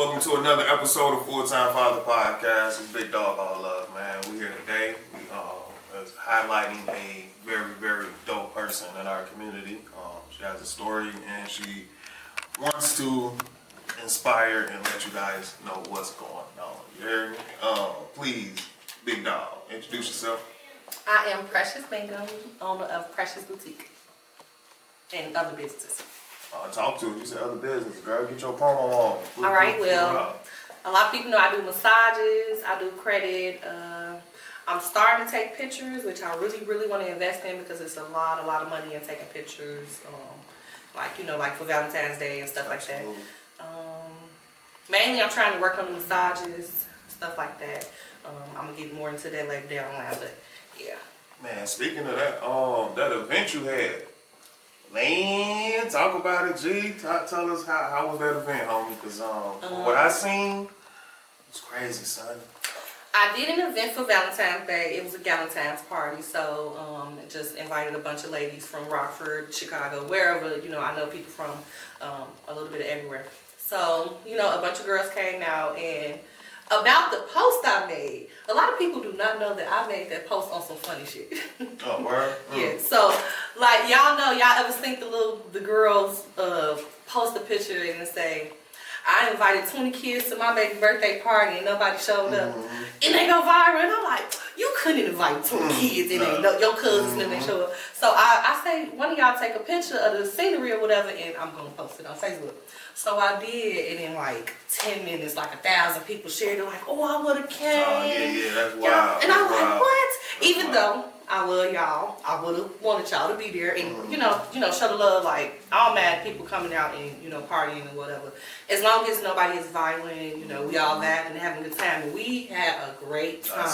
Welcome to another episode of Fulltime Father Podcast. It's Big Dog All Love, man. We here today. We is highlighting a very, very dope person in our community. She has a story and she wants to inspire and let you guys know what's going on. You hear me? Please, Big Dog, introduce yourself. I am Precious Bingham, owner of Precious Boutique and other businesses. Talk to her. You said other business, girl. Get your promo on. All right, well, a lot of people know I do massages, I do credit. I'm starting to take pictures, which I really, really want to invest in because it's a lot of money in taking pictures, like for Valentine's Day and stuff like that. Mainly, I'm trying to work on the massages, stuff like that. I'm gonna get more into that later down the line, but yeah. Man, speaking of that, that event you had. Man, talk about it, G. Tell us how was that event, homie? Because what I seen was crazy, son. I did an event for Valentine's Day. It was a Galentine's party, so just invited a bunch of ladies from Rockford, Chicago, wherever, I know people from a little bit of everywhere. So, a bunch of girls came out, and about the post I made, a lot of people do not know that I made that post on some funny shit. Oh, word? Yeah, so, y'all know, y'all ever think the girls post a picture and say, I invited 20 kids to my baby birthday party and nobody showed up. Mm-hmm. And they go viral, and I'm like, you couldn't invite 20 kids and your cousins and they show up. So I say, one of y'all take a picture of the scenery or whatever, and I'm going to post it on Facebook. So I did, and in 10 minutes, 1,000 people shared it, oh, I would have came. Oh, yeah, that's wild. And I'm like, what? Even though I love y'all, I would have wanted y'all to be there and, show the love. I don't mad people coming out and, partying and whatever. As long as nobody is violent, we all laughing and having a good time. And we had a great time. I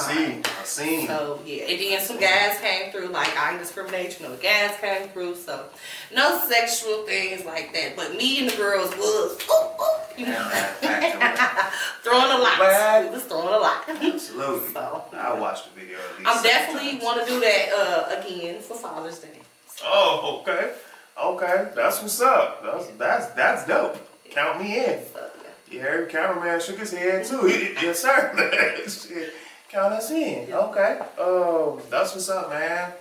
seen. So, yeah. And then some guys came through, I ain't discriminate, the guys came through. So, no sexual things like that. But me and the girls was, throwing a lot. We was throwing a lot. Absolutely. So, I watched the video at least. I'm definitely want to do that again for Father's Day. So. Oh, okay. Okay, that's what's up. That's dope. Count me in. You heard the cameraman shook his head too. Yes, sir. Shit. Count us in. Yeah. Okay. That's what's up, man.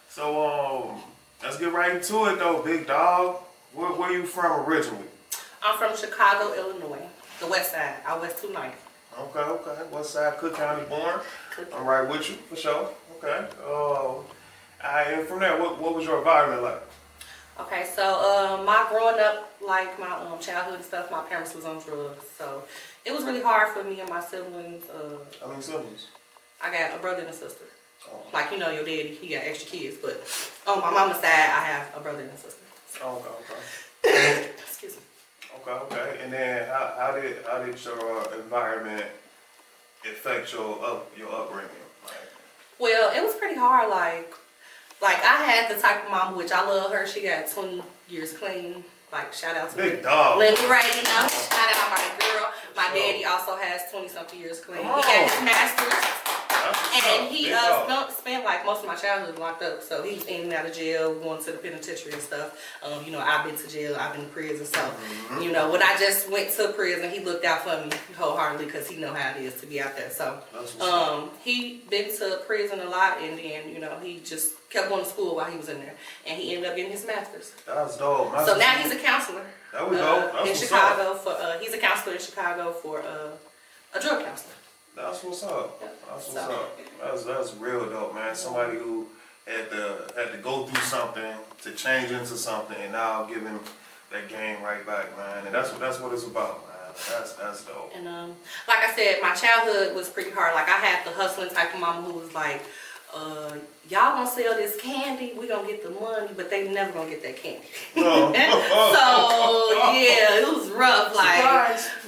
So let's get right into it though, big dog. Where you from originally? I'm from Chicago, Illinois. The west side. I West 290. Okay. West side, Cook County born. I'm right with you, for sure. Okay. And from there, what was your environment like? Okay, so my growing up, my childhood and stuff, my parents was on drugs. So it was really hard for me and my siblings. How many siblings? I got a brother and a sister. Oh. Your daddy, he got extra kids. But on my mama's side, I have a brother and a sister. So. Okay. Excuse me. Okay. And then how did your environment affect your upbringing? Well, it was pretty hard. I had the type of mom, which I love her. She got 20 years clean. Shout out to Big dog. Lindy Ray, shout out my girl. My daddy also has 20-something years clean. He got his master's. And he spent most of my childhood locked up. So he was in and out of jail, going to the penitentiary and stuff. I've been to jail, I've been to prison. So, when I just went to prison, he looked out for me wholeheartedly because he know how it is to be out there. So, he been to prison a lot, and then, he just kept going to school while he was in there. And he ended up getting his master's. That's dope. So now he's a counselor. That was dope. In Chicago he's a counselor in Chicago for a drug counselor. That's what's up. Yep. That's what's up. That's real dope, man. Somebody who had to go through something to change into something, and now give him that game right back, man. And that's what it's about, man. That's dope. And like I said, my childhood was pretty hard. I had the hustling type of mama who was y'all gonna sell this candy, we gonna get the money, but they never gonna get that candy. So yeah, it was rough.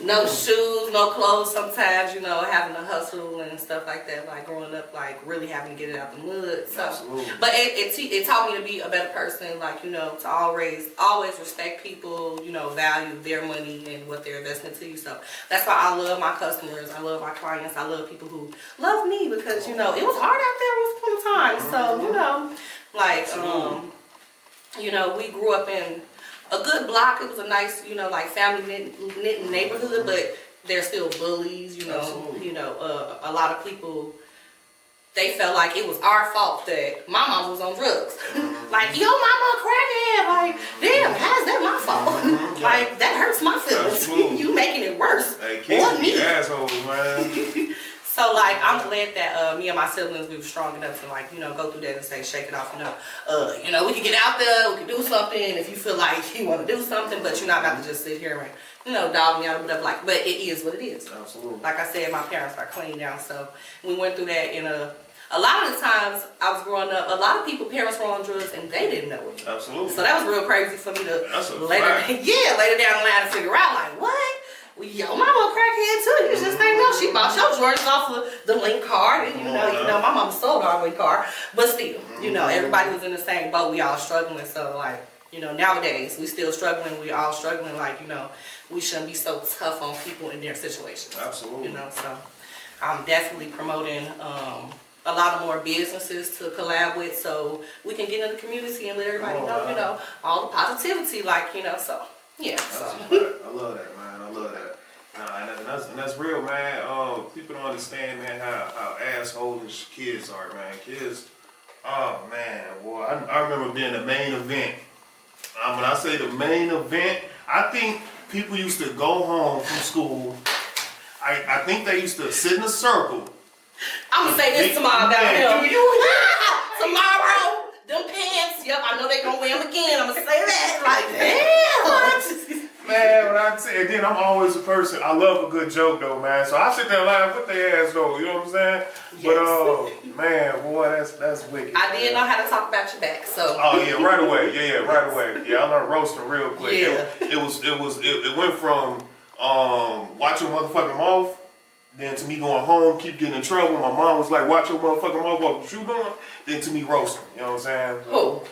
No shoes, no clothes. Sometimes having to hustle and stuff like that. Growing up, really having to get it out the mud. So, absolutely. But it taught me to be a better person. To always respect people. Value their money and what they're investing to you. So that's why I love my customers. I love my clients. I love people who love me because it was hard out there once upon a time. So we grew up in a good block. It was a nice, like family knit neighborhood, but there's still bullies, Absolutely. A lot of people, they felt like it was our fault that my mom was on drugs. Like, yo, mama a crackhead. Like, damn, how's that my fault? Like, that hurts my feelings. You making it worse. Hey, kids or me. be assholes, man. So, like, I'm glad that me and my siblings, we were strong enough to, like, go through that and say, shake it off, we can get out there, we can do something if you feel like you want to do something, but you're not about to just sit here and, dog me out or whatever, like, but it is what it is. Absolutely. Like I said, my parents are clean now, so we went through that in a lot of the times I was growing up, a lot of parents were on drugs and they didn't know it. Absolutely. So that was real crazy for me to later down the line to figure out, like, what? Well, yo, mama a crackhead too. You just ain't know. She bought your Jordans off of the link card, and my mama sold our link card. But still, everybody was in the same boat. We all struggling. So like, nowadays we still struggling. We all struggling. Like, we shouldn't be so tough on people in their situations. Absolutely. So I'm definitely promoting a lot of more businesses to collab with, so we can get in the community and let everybody know, all the positivity, like, so. Yeah, so. I love that, man. I love that. And that's real, man. People don't understand, man, how assholeish kids are, man. Kids, oh, man, boy. I remember being the main event. When I say the main event, I think people used to go home from school. I think they used to sit in a circle. I'm going to say this tomorrow about him. Tomorrow. Them pants, yep, I know they gonna wear them again. I'm gonna say that. Like, damn. Man, when I say, and then I'm always a person, I love a good joke though, man. So I sit there and laugh with their ass though, you know what I'm saying? Yes. But man, boy, that's wicked. I did know how to talk about your back, so. Oh yeah, right away. Yeah, right away. Yeah, I learned roasting real quick. Yeah. It went from watch your motherfucking mouth. Then to me going home, keep getting in trouble. My mom was like, watch your motherfucking mouth, what you doing? Then to me roasting, you know what I'm saying? Oh.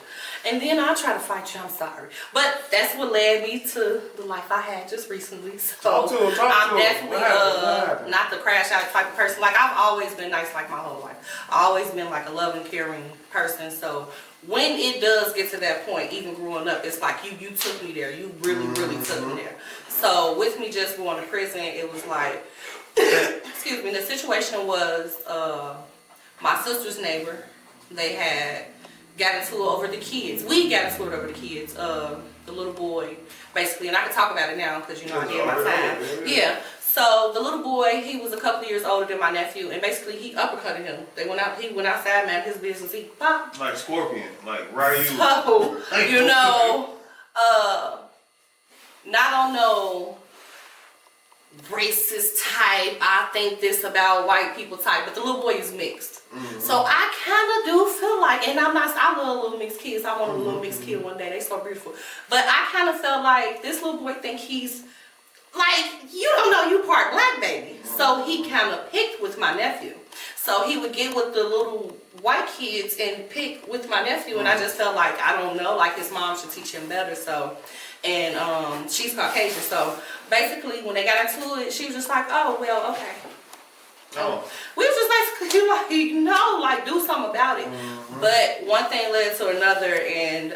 And then I'll try to fight you, I'm sorry. But that's what led me to the life I had just recently. So talk to him. I'm definitely not the crash out type of person. Like, I've always been nice like my whole life. I've always been like a loving, caring person. So when it does get to that point, even growing up, it's like you took me there. You really, really took me there. So with me just going to prison, it was like, excuse me, the situation was my sister's neighbor, they had got into it over the kids. We got into it over the kids. The little boy, basically, and I can talk about it now because, I did my time. Yeah. So the little boy, he was a couple of years older than my nephew, and basically he uppercutted him. He went outside, man, his business, he popped. Like Scorpion, like Ryu. So, not on no racist type, I think this about white people type, but the little boy is mixed. So I kind of do feel like, and I love little mixed kids. I want a little mixed kid one day. They so beautiful. But I kind of felt like this little boy think he's, like, you don't know you part black, baby. So he kind of picked with my nephew. So he would get with the little white kids and pick with my nephew, and I just felt like, I don't know, like his mom should teach him better. So, and she's Caucasian, so basically when they got into it, she was just like, oh, well, okay. Oh. We was just basically like, do something about it. But one thing led to another, and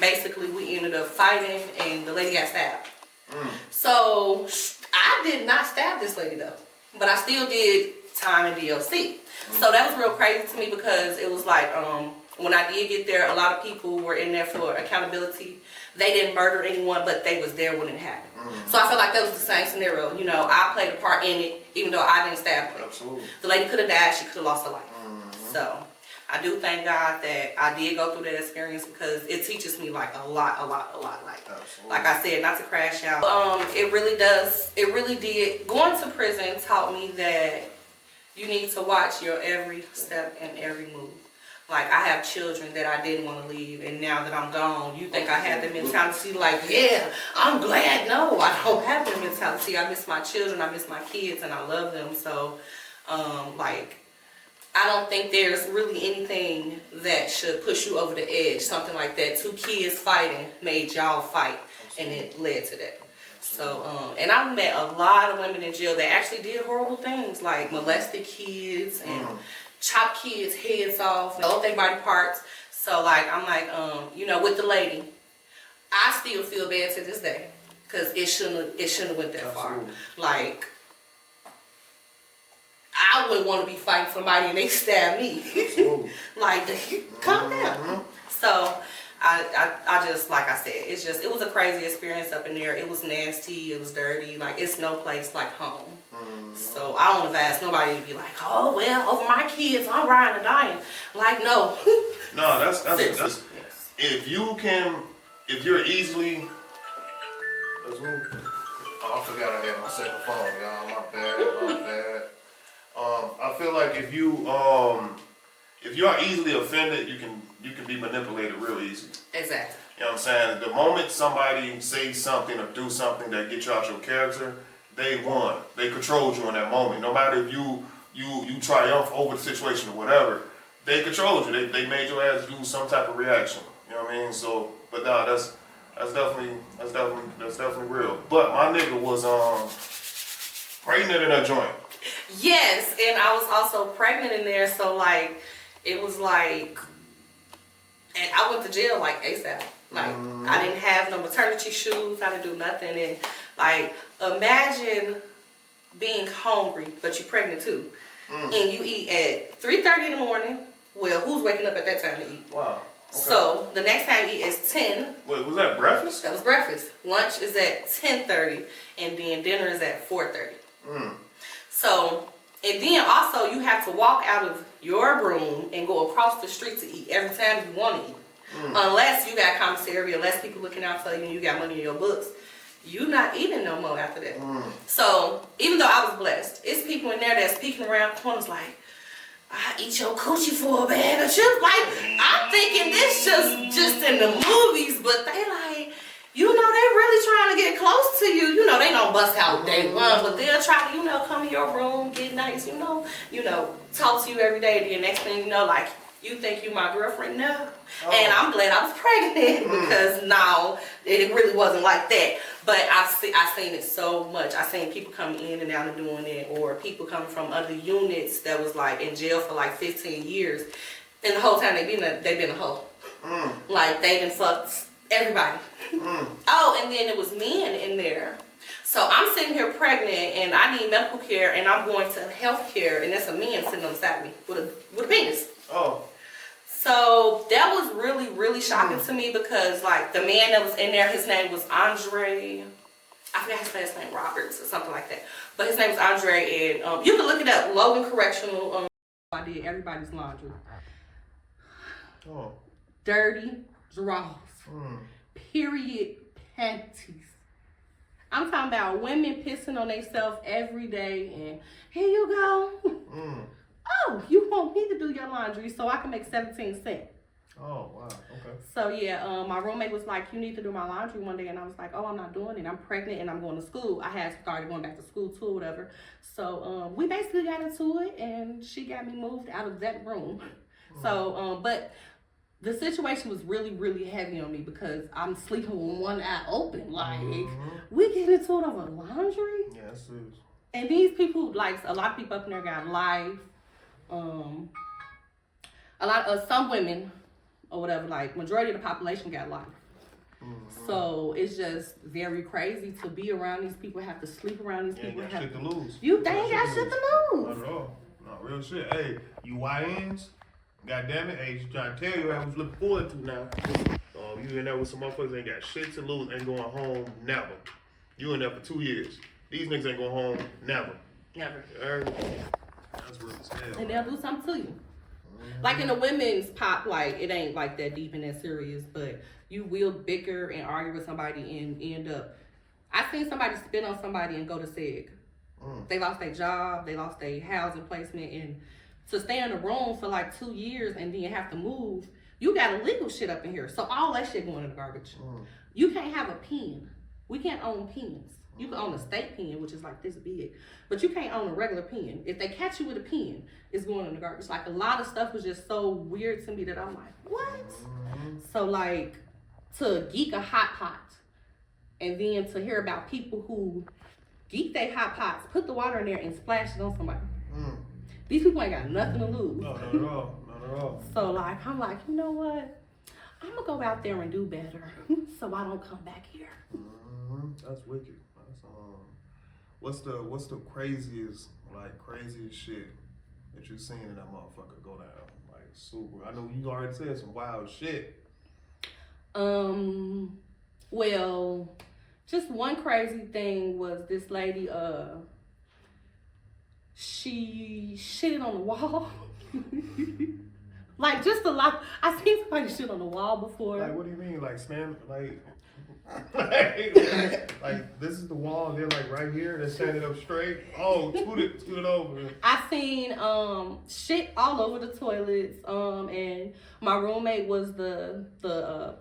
basically we ended up fighting, and the lady got stabbed. So I did not stab this lady though, but I still did time in DLC. So that was real crazy to me because it was like, when I did get there, a lot of people were in there for accountability. They didn't murder anyone, but they was there when it happened. So I felt like that was the same scenario. I played a part in it, even though I didn't stab her. Absolutely. The lady could have died. She could have lost her life. So I do thank God that I did go through that experience because it teaches me like a lot. Like I said, not to crash out. It really does. It really did. Going to prison taught me that you need to watch your every step and every move. Like, I have children that I didn't want to leave, and now that I'm gone, you think I had the mentality like, yeah, I'm glad. No, I don't have the mentality. I miss my children, I miss my kids, and I love them. So, like, I don't think there's really anything that should push you over the edge. Something like that. 2 kids fighting made y'all fight, and it led to that. So, and I've met a lot of women in jail that actually did horrible things, like molested kids and chop kids' heads off, all their body parts. So, like, I'm like, with the lady, I still feel bad to this day because it shouldn't have went that far. Like, I wouldn't want to be fighting somebody and they stab me. Like, calm down. So I just, like I said, it was a crazy experience up in there. It was nasty. It was dirty. Like, it's no place like home. So I don't advise nobody to be like, oh, well, over my kids, I'm riding or dying. Like, no. No, that's yes. If you're easily, let's move. Oh, I forgot I had my second phone, y'all. My bad. I feel like if you are easily offended, you can be manipulated real easy. Exactly. You know what I'm saying? The moment somebody says something or do something that gets you out your character, they won. They controlled you in that moment. No matter if you triumph over the situation or whatever, they controlled you. They made your ass do some type of reaction. You know what I mean? So, but nah, that's definitely real. But my nigga was pregnant in that joint. Yes, and I was also pregnant in there, so like it was like, and I went to jail like ASAP. Like I didn't have no maternity shoes, I didn't do nothing, and like imagine being hungry but you're pregnant too, and you eat at 3:30 in the morning. Well, who's waking up at that time to eat? Wow. Okay. So the next time you eat is 10. Wait, was that breakfast? That was breakfast. Lunch is at 10:30, and then dinner is at 4:30. So, and then also you have to walk out of your room and go across the street to eat every time you want to eat. Unless you got commissary, unless people looking out for you and you got money in your books, you not eating no more after that. So, even though I was blessed, it's people in there that's peeking around corners like, I eat your coochie for a bag of chips. Like, I'm thinking this just in the movies, but they like, you know, they really trying to get close to you. You know, they don't bust out day one, but they'll try to, you know, come in your room, get nice, you know, talk to you every day. And the next thing you know, like, you think you my girlfriend? No. And I'm glad I was pregnant because no, it really wasn't like that. But I seen it so much. I seen people coming in and out and doing it, or people coming from other units that was like in jail for like 15 years. And the whole time they been a hoe. Like they done fucked everybody. Oh, and then it was men in there. So I'm sitting here pregnant and I need medical care and I'm going to health care and there's a man sitting on the side of me with a penis. Oh. So that was really, really shocking to me because like the man that was in there, his name was Andre. I forgot his last name, Roberts or something like that. But his name was Andre and you can look it up, Logan Correctional. I did everybody's laundry. Oh. Dirty drawers. Period panties. I'm talking about women pissing on themselves every day and here you go. Oh, you want me to do your laundry so I can make 17 cents. Oh, wow. Okay. So, yeah, my roommate was like, you need to do my laundry one day. And I was like, oh, I'm not doing it. I'm pregnant and I'm going to school. I had started going back to school too or whatever. So, we basically got into it and she got me moved out of that room. So, but the situation was really, really heavy on me because I'm sleeping with one eye open. Like, we get into it over laundry. Yeah, that's serious. And these people, like, a lot of people up in there got life. A lot of some women or whatever, like majority of the population got life. So it's just very crazy to be around these people, have to sleep around these people. Ain't got shit to lose. They ain't got shit to lose. Not at all. Not real shit. Hey, you YNs, God damn it, hey, trying to tell you I was looking forward to now. You in there with some motherfuckers ain't got shit to lose, ain't going home never. You in there for 2 years. These niggas ain't going home never. Never. That's real as hell. And they'll do something to you. Like in the women's pop, like it ain't like that deep and that serious, but you will bicker and argue with somebody and end up. I seen somebody spit on somebody and go to SEG. They lost their job, they lost their housing placement, and to stay in the room for like 2 years and then have to move, you got illegal shit up in here. So all that shit going in the garbage. You can't have a pen. We can't own pens. You can own a state pen, which is like this big, but you can't own a regular pen. If they catch you with a pen, it's going in the garbage. Like a lot of stuff was just so weird to me that I'm like, what? So like to geek a hot pot and then to hear about people who geek their hot pots, put the water in there and splash it on somebody. These people ain't got nothing to lose. No, not at all. Not at all. So like, I'm like, you know what? I'm gonna go out there and do better, so I don't come back here. That's wicked. That's what's the craziest shit that you seen in that motherfucker go down? Like super. I know you already said some wild shit. Well, just one crazy thing was this lady. She shitted on the wall. Like just a lot. I seen somebody shit on the wall before. Like what do you mean? Like stand like this is the wall. They're like right here. They're standing up straight. Oh, scoot it over. I seen shit all over the toilets. And my roommate was the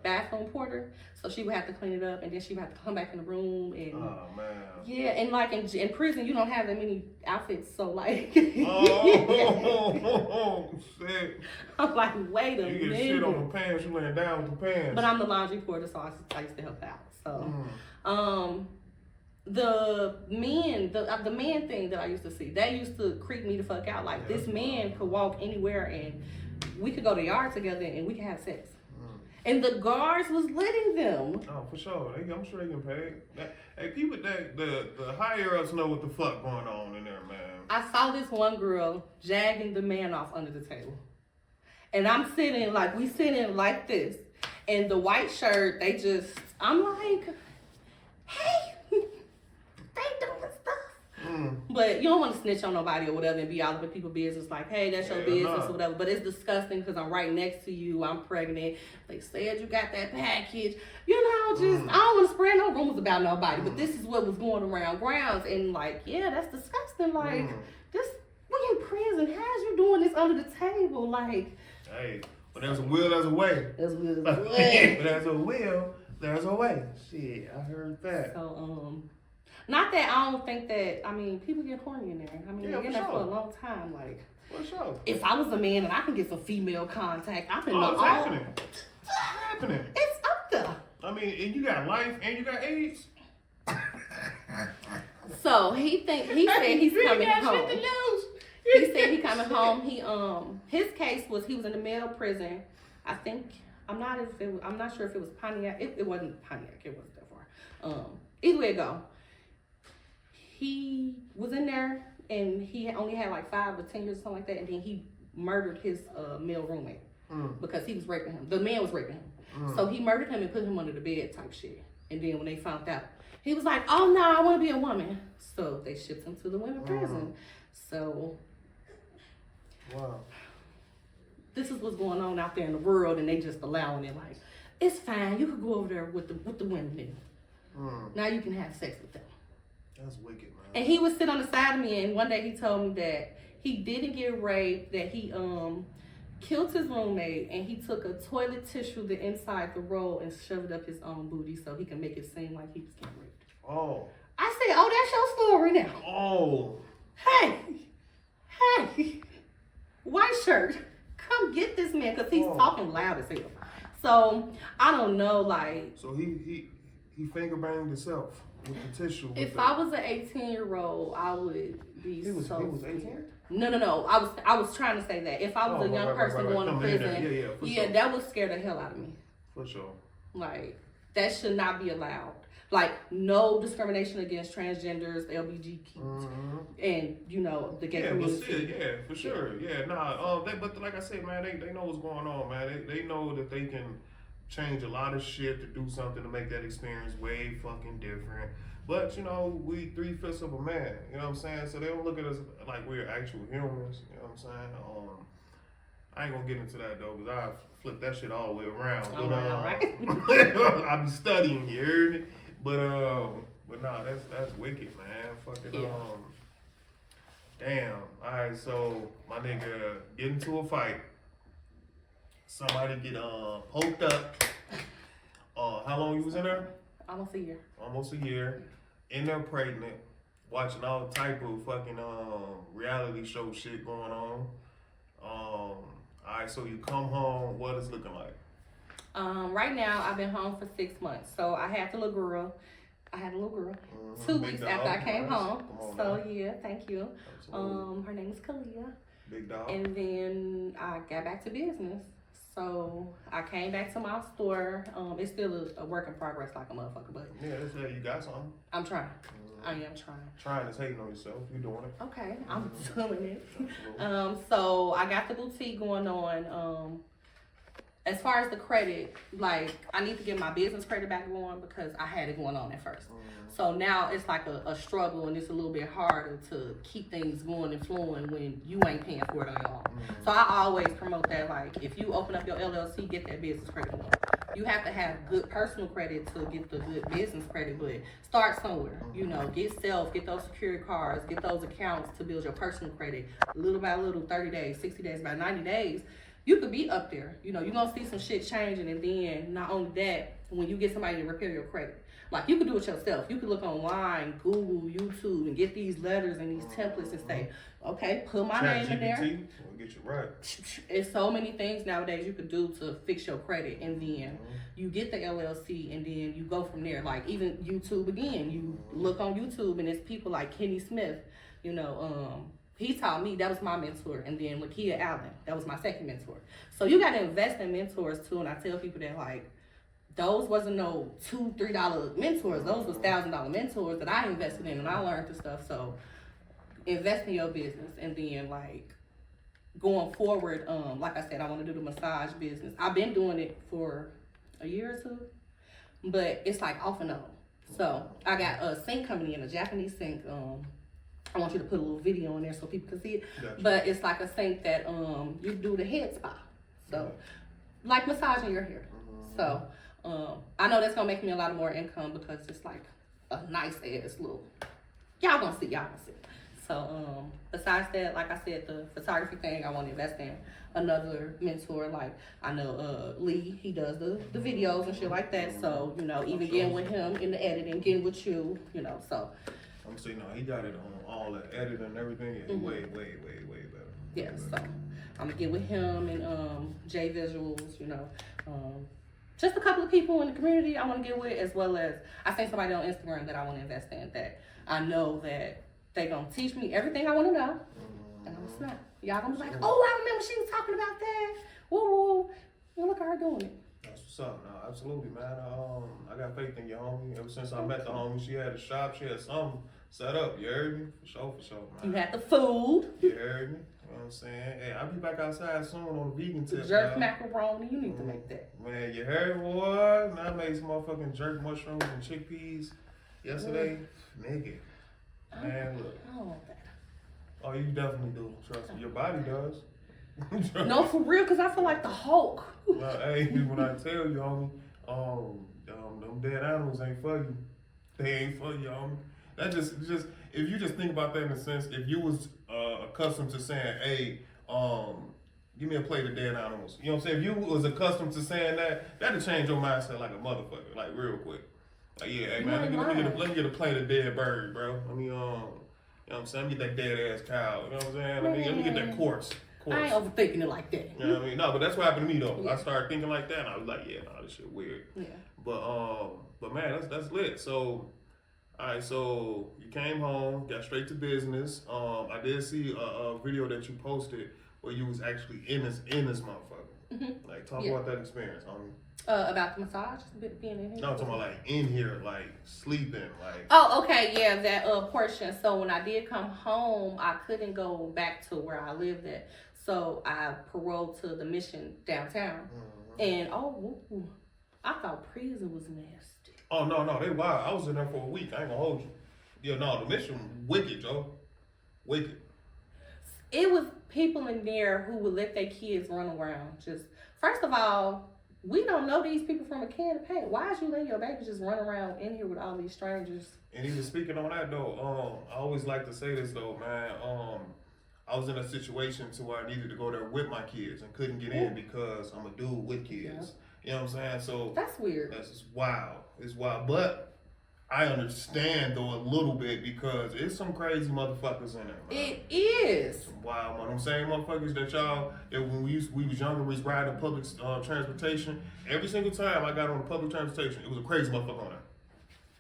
bathroom porter, so she would have to clean it up, and then she would have to come back in the room and. Oh man. Yeah, and like in prison, you don't have that many outfits, so like. Oh shit. I'm like, wait a minute. You get shit on the pants. You laying down with the pants. But I'm the laundry porter, so I used to help out. So, the men thing that I used to see, that used to creep me the fuck out. Like this man could walk anywhere, and we could go to the yard together, and we could have sex. And the guards was letting them. Oh, for sure. I'm sure they can pay. Hey, people that the higher ups know what the fuck going on in there, man. I saw this one girl jagging the man off under the table. And I'm sitting like this. And the white shirt, I'm like, hey, they doing stuff. But you don't want to snitch on nobody or whatever and be all over people's business like, hey, that's your business or whatever. But it's disgusting because I'm right next to you. I'm pregnant. They said you got that package. You know, I don't want to spread no rumors about nobody. But this is what was going around grounds. And like, yeah, that's disgusting. Like, we in prison. How's you doing this under the table? Like, hey, when there's a will, there's a way. There's a will, there's a way. When there's a will, there's a way. Shit, I heard that. So, not that I don't think that, people get horny in there. They're in there for a long time. Like, for sure. If I was a man and I can get some female contact, I'm in it's happening. It's happening. It's up there. And you got life and you got AIDS. So he said he's coming home. He said he coming home. His case was he was in the male prison. I'm not sure if it was Pontiac. It wasn't Pontiac. It wasn't that far. Either way it go. He was in there and he only had like 5 or 10 years or something like that, and then he murdered his male roommate because he was raping him. The man was raping him. So he murdered him and put him under the bed type shit. And then when they found out, he was like, oh no, I want to be a woman. So they shipped him to the women's prison. So wow. This is what's going on out there in the world, and they just allowing it. Like, it's fine. You could go over there with the women. Now you can have sex with them. That's wicked, man. And he would sit on the side of me, and one day he told me that he didn't get raped, that he killed his roommate, and he took a toilet tissue the inside the roll and shoved it up his own booty so he can make it seem like he was getting raped. Oh. I said, oh, that's your story now. Oh. Hey, white shirt, come get this man, because he's talking loud as hell. So, I don't know, like. So he finger banged himself with the tissue. If I was an 18-year-old, I would be He was 18? No. I was trying to say that. If I was a young person going to prison, sure. That would scare the hell out of me. For sure. Like, that should not be allowed. Like, no discrimination against transgenders, LGBTQ, and, the gay community. Yeah, for sure. Yeah, but like I said, man, they know what's going on, man. They know that they can change a lot of shit to do something to make that experience way fucking different. But, we 3/5 of a man, you know what I'm saying? So they don't look at us like we're actual humans, you know what I'm saying? I ain't gonna get into that though, because I flip that shit all the way around. I be studying, you heard me? But nah, that's wicked, man. Fucking damn. Alright, so my nigga get into a fight. Somebody get poked up. How long you was in there? Almost a year. Almost a year. In there pregnant. Watching all type of fucking reality show shit going on. Alright, so you come home, what is it looking like? Right now I've been home for 6 months. So I had a little girl. 2 weeks after I came home. So yeah, thank you. Her name is Kalia. Big dog. And then I got back to business. So I came back to my store. It's still a work in progress like a motherfucker, but Yeah, that's it. You got something. I'm trying. I am trying. Trying is hating on yourself. You're doing it. Okay, I'm doing it. So I got the boutique going on. As far as the credit, like I need to get my business credit back going because I had it going on at first. So now it's like a struggle and it's a little bit harder to keep things going and flowing when you ain't paying for it on your own. So I always promote that, like if you open up your LLC, get that business credit going. You have to have good personal credit to get the good business credit, but start somewhere. You know, get those security cards, get those accounts to build your personal credit. Little by little, 30 days, 60 days, about 90 days. You could be up there. You know, you're going to see some shit changing. And then not only that, when you get somebody to repair your credit, like you could do it yourself. You could look online, Google, YouTube, and get these letters and these templates and say, okay, put my name in there. Will get you right. It's so many things nowadays you could do to fix your credit. And then you get the LLC and then you go from there. Like even YouTube again, you look on YouTube and it's people like Kenny Smith, you know, he taught me, that was my mentor, and then Lakia Allen, that was my second mentor. So you got to invest in mentors too, and I tell people that like, those wasn't no $2, $3 mentors, those was $1,000 mentors that I invested in and I learned the stuff. So invest in your business, and then like going forward, like I said, I want to do the massage business. I've been doing it for a year or two, but it's like off and on. So I got a sink coming in, a Japanese sink. I want you to put a little video in there so people can see it. Gotcha. But it's like a sink that you do the head spa. So like massaging your hair. So I know that's gonna make me a lot more income because it's like a nice ass little. Y'all gonna see. So besides that, like I said, the photography thing I want to invest in. Another mentor, like I know Lee, he does the videos and shit like that. So you know, even getting with him in the editing, getting with you, you know, so. I'm saying, no, he got it on all the editing and everything. It's way better. Yeah, so I'm gonna get with him and J Visuals, you know, just a couple of people in the community I want to get with, as well as I think somebody on Instagram that I want to invest in that I know that they gonna teach me everything I want to know, and I'm gonna snap. Y'all gonna be like, oh, I remember she was talking about that. Woo woo. Well, look at her doing it. That's what's up. No, absolutely, man. I got faith in your homie. Ever since I met the homie, she had a shop, she had something set up. You heard me? For sure, man. You had the food. You heard me? You know what I'm saying? Hey, I'll be back outside soon on the vegan tip. Jerk macaroni, you need to make that. Man, you heard, boy? Man, I made some motherfucking jerk mushrooms and chickpeas yesterday. Nigga. Man, look. I don't want that. Oh, you definitely do. Trust me. Your body does. No, for real, because I feel like the Hulk. Well, hey, when I tell you, homie, them dead animals ain't for you. They ain't for you, homie. That just if you just think about that in a sense, if you was accustomed to saying, hey, give me a plate of dead animals. You know what I'm saying? If you was accustomed to saying that, that'd change your mindset like a motherfucker, like real quick. Like, yeah, hey man, let me get a plate of dead bird, bro. Let me you know what I'm saying? Let me get that dead ass cow. You know what I'm saying? Let me get that corpse. I ain't overthinking it like that. You know what I mean? No, but that's what happened to me though. Yeah. I started thinking like that and I was like, yeah, no, this shit weird. Yeah. But man, that's lit. So alright, so you came home, got straight to business. I did see a video that you posted where you was actually in this motherfucker. Mm-hmm. Like talk about that experience, homie. About the massage, being in here. No, I'm talking about like in here, like sleeping, like. Oh, okay, yeah, that portion. So when I did come home, I couldn't go back to where I lived at. So I paroled to the Mission downtown, and I thought prison was nasty. Oh no, they wild. I was in there for a week. I ain't gonna hold you. Yeah, no, the Mission wicked, Joe. Wicked. It was people in there who would let their kids run around. Just first of all, we don't know these people from a can of paint. Why is you letting your baby just run around in here with all these strangers? And even speaking on that though, I always like to say this though, man. I was in a situation to where I needed to go there with my kids and couldn't get in because I'm a dude with kids. Yeah. You know what I'm saying? So that's weird. That's just wild. It's wild. But I understand though a little bit because it's some crazy motherfuckers in there, man. It is. Some wild, man. Them same motherfuckers that when we was younger, we was riding public transportation. Every single time I got on public transportation, it was a crazy motherfucker on there.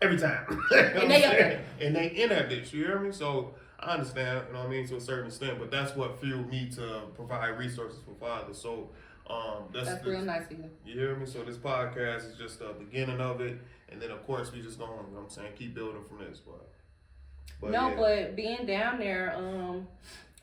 Every time. And they up there. And they in that bitch, you hear me? So I understand, you know what I mean, to a certain extent, but that's what fueled me to provide resources for fathers. So That's real nice of you. You hear me? So this podcast is just the beginning of it, and then of course we just gonna, you know what I'm saying, keep building from this. But being down there,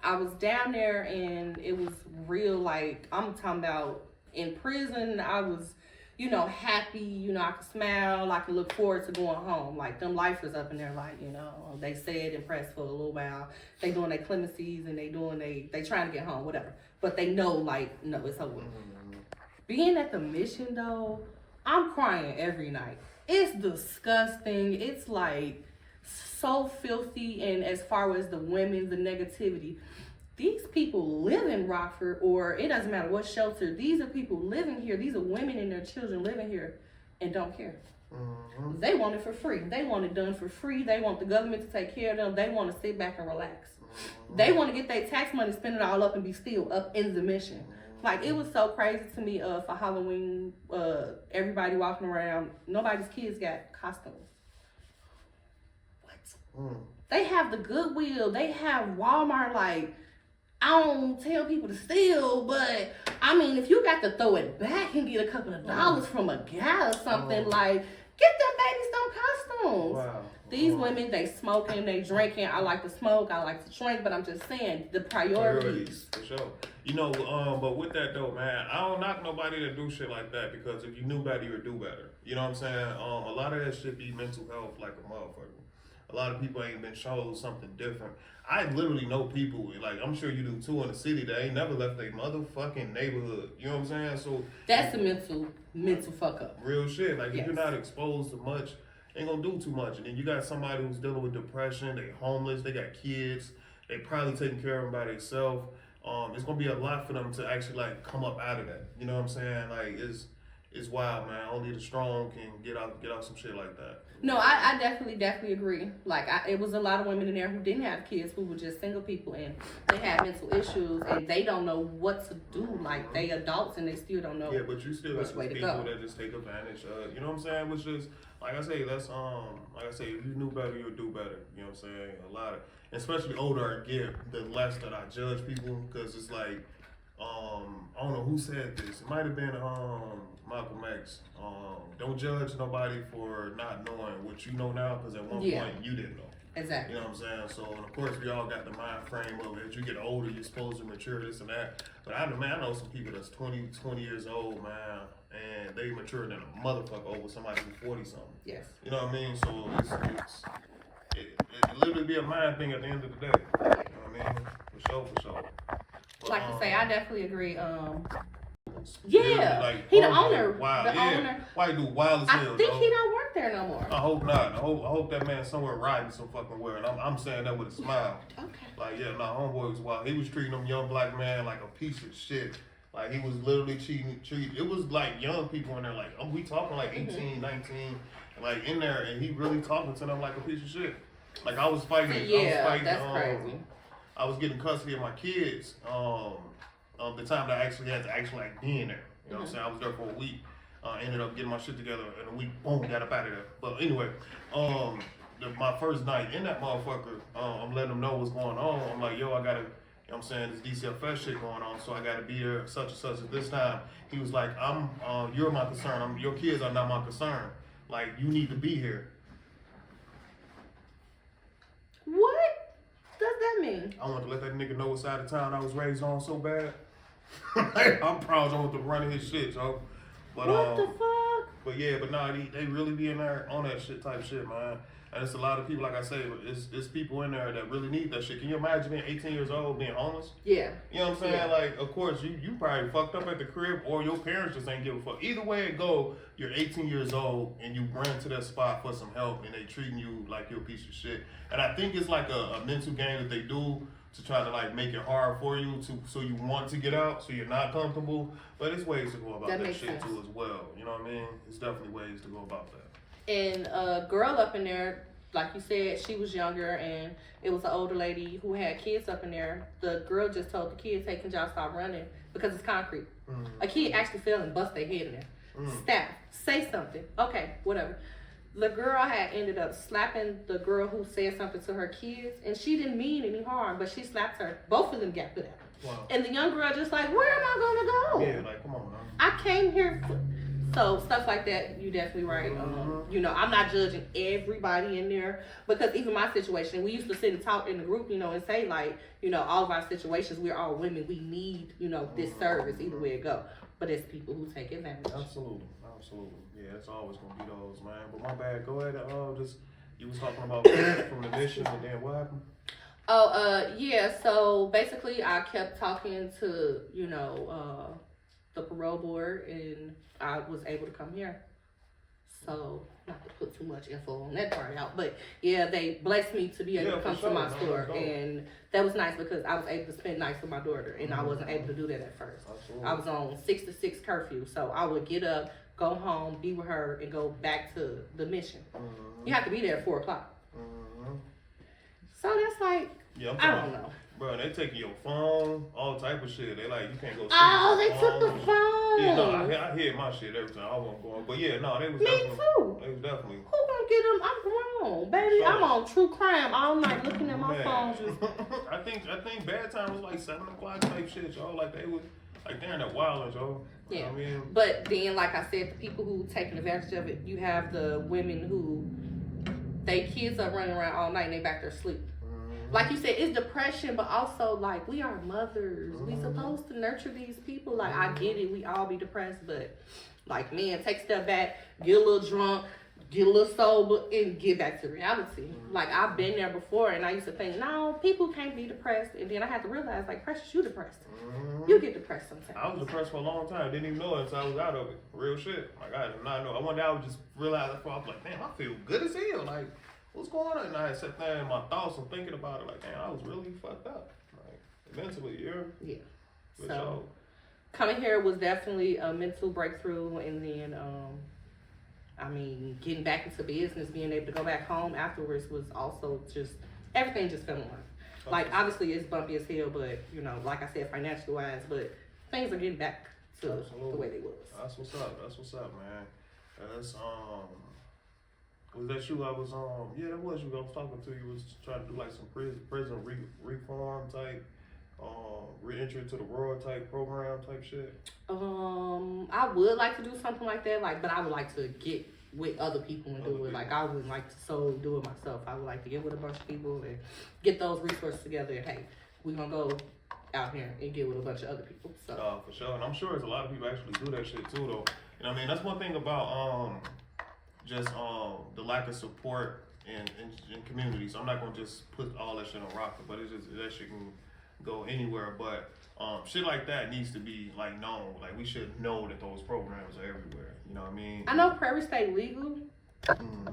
I was down there and it was real. Like, I'm talking about in prison, I was, you know, happy. You know, I could smile. I could look forward to going home. Like, them lifers up in there, like, you know, they stayed impressed for a little while. They doing their clemencies and they trying to get home, whatever. But they know, like, no, it's over. Being at the mission, though, I'm crying every night. It's disgusting. It's like so filthy. And as far as the women, the negativity, these people live in Rockford, or it doesn't matter what shelter. These are people living here. These are women and their children living here and don't care. Mm-hmm. They want it for free. They want it done for free. They want the government to take care of them. They want to sit back and relax. Mm-hmm. They want to get their tax money, spend it all up, and be still up in the mission. Mm-hmm. Like, it was so crazy to me for Halloween, everybody walking around. Nobody's kids got costumes. What? Mm. They have the Goodwill. They have Walmart. Like, I don't tell people to steal, but I mean, if you got to throw it back and get a couple of dollars from a guy or something, like, get them babies some costumes. Wow. These women, they smoking, they drinking. I like to smoke, I like to drink, but I'm just saying the priorities. For sure. You know, but with that though, man, I don't knock nobody to do shit like that, because if you knew better, you would do better. You know what I'm saying? A lot of that shit be mental health like a motherfucker. A lot of people ain't been shown something different. I literally know people, like, I'm sure you do too, in the city that ain't never left their motherfucking neighborhood. You know what I'm saying? So that's a mental fuck up. Real shit. Like, if you're not exposed to much, ain't gonna do too much. And then you got somebody who's dealing with depression, they homeless, they got kids, they probably taking care of them by themselves. It's gonna be a lot for them to actually, like, come up out of that. You know what I'm saying? Like, it's wild, man. Only the strong can get out some shit like that. No, I definitely agree. Like, it was a lot of women in there who didn't have kids, who were just single people, and they had mental issues, and they don't know what to do. Like, they adults, and they still don't know. Yeah, but you still got people that just take advantage of. You know what I'm saying? Which is, like I say, that's like I say, if you knew better, you'll do better. You know what I'm saying? A lot of, especially older I get, the less that I judge people, because it's like, I don't know who said this. It might have been Malcolm X. Don't judge nobody for not knowing what you know now, because at one point you didn't know. Exactly. You know what I'm saying? So, and of course, we all got the mind frame of as you get older, you're supposed to mature, this and that. But I know some people that's 20 years old, man, and they mature than a motherfucker over somebody who's 40 something. Yes. You know what I mean? So it literally be a mind thing at the end of the day. You know what I mean? For sure. But, like I say, I definitely agree. Yeah, like, he the owner. Wild. The owner. White dude, wild as hell. I think he don't work there no more. I hope not. I hope that man somewhere riding some fucking where. And I'm saying that with a smile. Okay. Like, yeah, homeboy was wild. He was treating them young black man like a piece of shit. Like, he was literally cheating. It was like young people in there, like, we talking like 18, 19, like in there, and he really talking to them like a piece of shit. Like, I was fighting. That's crazy. I was getting custody of my kids. The time that I actually had to like be in there. You know what I'm saying? I was there for a week. Ended up getting my shit together in a week. Boom, got up out of there. But anyway, my first night in that motherfucker, I'm letting them know what's going on. I'm like, yo, I gotta, you know what I'm saying, this DCFS shit going on, so I gotta be here such and such at this time. He was like, you're my concern. Your kids are not my concern. Like, you need to be here. What does that mean? I wanted to let that nigga know what side of town I was raised on so bad. I'm proud I want to run his shit, so. But, what the fuck? But yeah, but nah, they really be in there on that shit type shit, man. And it's a lot of people, like I say, it's people in there that really need that shit. Can you imagine being 18 years old, being homeless? Yeah. You know what I'm saying? Yeah. Like, of course, you probably fucked up at the crib, or your parents just ain't give a fuck. Either way it go, you're 18 years old, and you ran to that spot for some help, and they treating you like you're a piece of shit. And I think it's like a mental game that they do to try to, like, make it hard for you, so you want to get out, so you're not comfortable. But there's ways to go about that shit too as well. You know what I mean? There's definitely ways to go about that. And a girl up in there, like you said, she was younger, and it was an older lady who had kids up in there. The girl just told the kids, hey, can y'all stop running? Because it's concrete. Mm-hmm. A kid actually fell and bust their head in there. Mm-hmm. Staff, say something. Okay, whatever. the girl had ended up slapping the girl who said something to her kids, and she didn't mean any harm, but she slapped her. Both of them got put out. Wow. And the young girl just like, where am I gonna go? Yeah, like, come on, man. I came here so stuff like that, you definitely right. You know, I'm not judging everybody in there, because even my situation, we used to sit and talk in the group, you know, and say like, you know, all of our situations, we're all women, we need, you know, this service either way it go. But it's people who take advantage. Absolutely. Yeah, it's always gonna be those, man. But my bad. Go ahead. Just you was talking about from the mission, and then what happened? Yeah. So basically, I kept talking to, you know, the parole board, and I was able to come here. So not to put too much info on that part out, but yeah, they blessed me to be able to come to my store, and that was nice because I was able to spend nights with my daughter, and I wasn't able to do that at first. Absolutely. I was on 6 to 6 curfew, so I would get up, go home, be with her, and go back to the mission. You have to be there at 4 o'clock. So that's like, I don't know. Bro, they taking your phone, all type of shit. They like, you can't go see they took the phone. Yeah, no, I hear my shit every time. I won't go on. But yeah, no, they was Me definitely. too. They was definitely. Who gonna get them? I'm grown, baby. So, I'm on true crime all night looking at my phone. I think bad time was like 7 o'clock type shit, y'all. Like they was, like they're in that wild, y'all. Yeah. You know what I mean? But then, like I said, the people who taking advantage of it, you have the women who, they kids are running around all night and they back there asleep. Like you said, it's depression, but also, like, we are mothers. We supposed to nurture these people. Like, I get it. We all be depressed, but, like, man, take a step back, get a little drunk, get a little sober, and get back to reality. Like, I've been there before, and I used to think, no, people can't be depressed. And then I had to realize, like, Precious, you depressed. You get depressed sometimes. I was depressed for a long time. Didn't even know it until I was out of it. Real shit. Like, I did not know. One day I would just realize, I was like, damn, I feel good as hell. Like, what's going on? And I sat there in my thoughts and thinking about it, like, damn, I was really fucked up. Like, mentally, yeah. So, coming here was definitely a mental breakthrough, and then, I mean, getting back into business, being able to go back home afterwards was also just, everything just fell in line. Like, obviously, it's bumpy as hell, but, you know, like I said, financially wise, but things are getting back to the way they was. That's what's up, man. That's, was that you I was yeah, that was you I was talking to. You was trying to do like some prison reform type, re-entry to the world type program type shit. I would like to do something like that, like, but I would like to get with other people and do it. Like, I wouldn't like to do it myself. I would like to get with a bunch of people and get those resources together. And hey, we're gonna go out here and get with a bunch of other people. So for sure, and I'm sure there's a lot of people actually do that shit too, though. You know what I mean? That's one thing about just the lack of support in communities. I'm not gonna just put all that shit on rocket, but it's just that shit can go anywhere. But shit like that needs to be like known. Like, we should know that those programs are everywhere. You know what I mean? I know Prairie State Legal.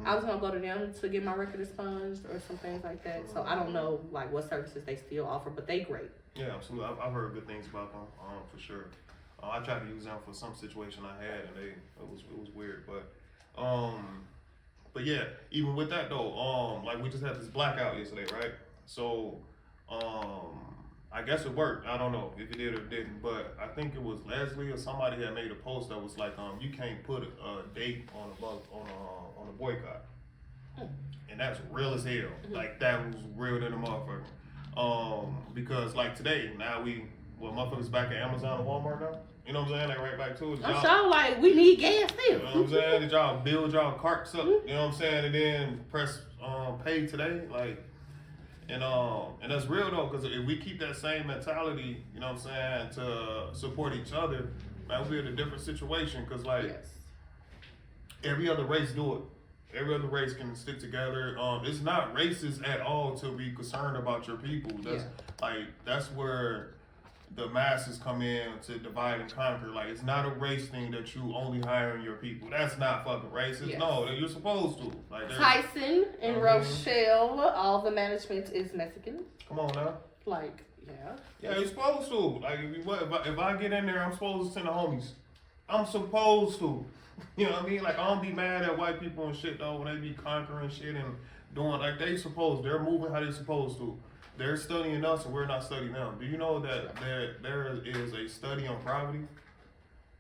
I was gonna go to them to get my record expunged or some things like that. So I don't know like what services they still offer, but they great. Yeah, absolutely. I've heard good things about them for sure. I tried to use them for some situation I had, and it was weird, but yeah, even with that though, like, we just had this blackout yesterday, right? So, I guess it worked. I don't know if it did or didn't, but I think it was Leslie or somebody had made a post that was like, you can't put a date on a boycott, and that's real as hell. Like, that was real to the motherfucker. Because like today, now motherfuckers back at Amazon and Walmart now. You know what I'm saying? Like, right back to it. I'm sure, like, we need gas still. You know what I'm saying? Did y'all build y'all carts up? You know what I'm saying? And then press pay today, like, and that's real though, because if we keep that same mentality, you know what I'm saying, to support each other, man, we'll be in a different situation. Because like, every other race do it. Every other race can stick together. It's not racist at all to be concerned about your people. That's where the masses come in to divide and conquer. Like, it's not a race thing that you only hiring your people. That's not fucking racist. Yes. No, you're supposed to. Like, Tyson and Rochelle, all the management is Mexican. Come on now. Like, yeah, you're supposed to. Like, if I get in there, I'm supposed to send the homies. I'm supposed to. You know what I mean? Like, I don't be mad at white people and shit though when they be conquering shit and doing like they supposed. They're moving how they supposed to. They're studying us and we're not studying them. Do you know that there is a study on poverty?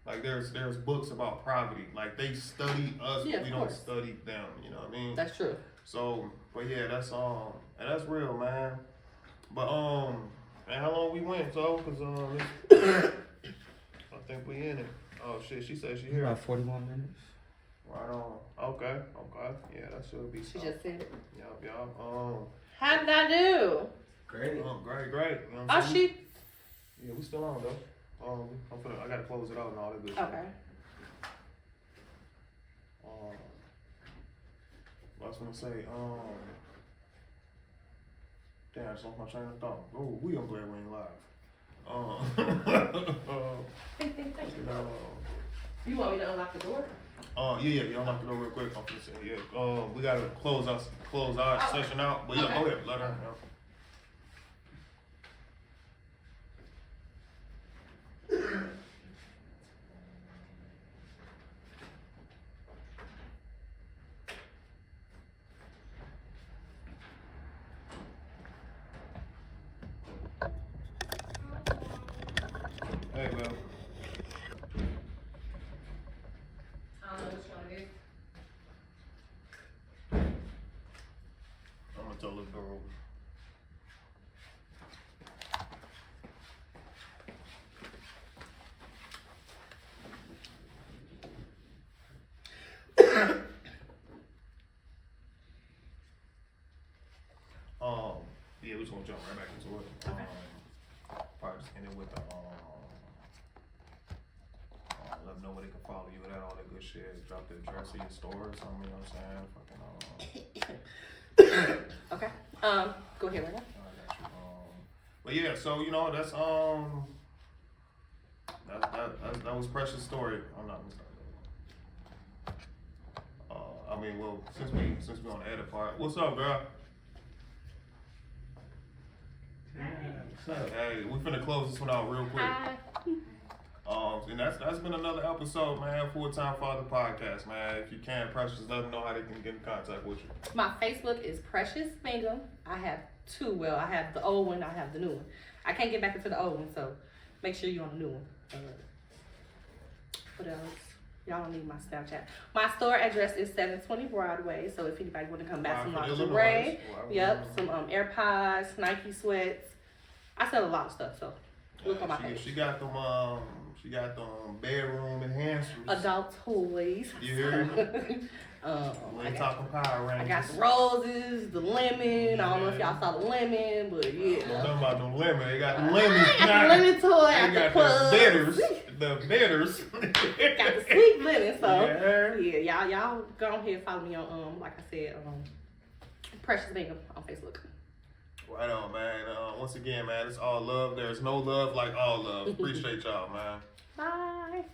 Like there's books about poverty. Like they study us, Yeah, but we don't study them. You know what I mean? That's true. So, but yeah, that's and that's real, man. But and how long we went, so? Cause I think we in it. Oh shit, she said she here. About 41 minutes. Right on. Okay. Yeah, that should be. She just said it. Yup. How did I do? Great. Great. You know what Oh, I'm saying? she. Yeah, we still on though. I gotta close it out and all that good shit. Okay. I was gonna say, damn, I just lost my train of thought. Oh, we gonna glad we ain't live. You want me to unlock the door? Yeah, unlock the door real quick. I'm gonna say, yeah. We gotta close our session out. But yeah, Okay. go ahead, let her know. Hey, Bill. I don't know which one it is. I'm gonna tell the door open. Yeah, we're just gonna jump right back into it. Okay. Probably just end it with the let them know where they can follow you and all that good shit. Drop the address of your store or something, you know what I'm saying? Fucking Okay. Go ahead, right now. I got you. But yeah, so you know that's that was Precious' story. I'm not gonna start. I mean, well, since we on the edit part, what's up, girl? Hey, we finna close this one out real quick. Hi. And that's been another episode, man. Fulltime Father Podcast, man. If you can, Precious, let them know how they can get in contact with you. My Facebook is Precious Bingham. I have two. Well, I have the old one. I have the new one. I can't get back into the old one, so make sure you're on the new one. What else? Y'all don't need my Snapchat. My store address is 720 Broadway. So if anybody want to come back some lingerie, some AirPods, Nike sweats. I sell a lot of stuff, so look on my page. She got them bedroom enhancers. Adult toys. You hear me? We ain't talking Power Rangers. I got the roses, the lemon. I don't know if y'all saw the lemon, but yeah. Don't know about them lemon. They got the lemon. I got the lemon toy. They got the bitters. The bitters. Got the sweet lemon. So yeah, y'all go ahead and follow me on like I said, Precious Bingham on Facebook. Right on, man. Once again, man, it's all love. There's no love like all love. Appreciate y'all, man. Bye.